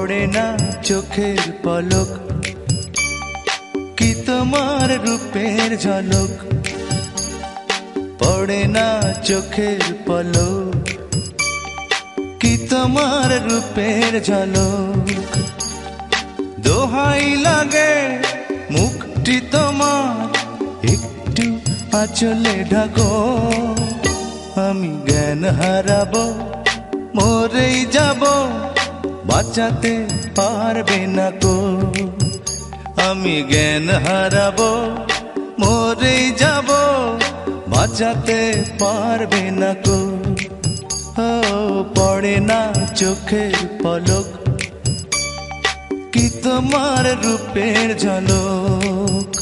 পড়ে না চোখের পলক, কি তোমার রূপের ঝলক। পড়ে না চোখের পলক, কি তোমার রূপের ঝলক। দোহাই লাগে মুখটি তোমার, একটু আঁচলে ঢাকো। আমি জ্ঞান হারাবো, মরেই যাব, বাঁচাতে পারবে না কো। আমি জ্ঞান হারাবো, মরেই যাব, বাঁচাতে পারবে না কো। ও পড়ে না চোখের পলক, কি তোমার রূপের ঝলক।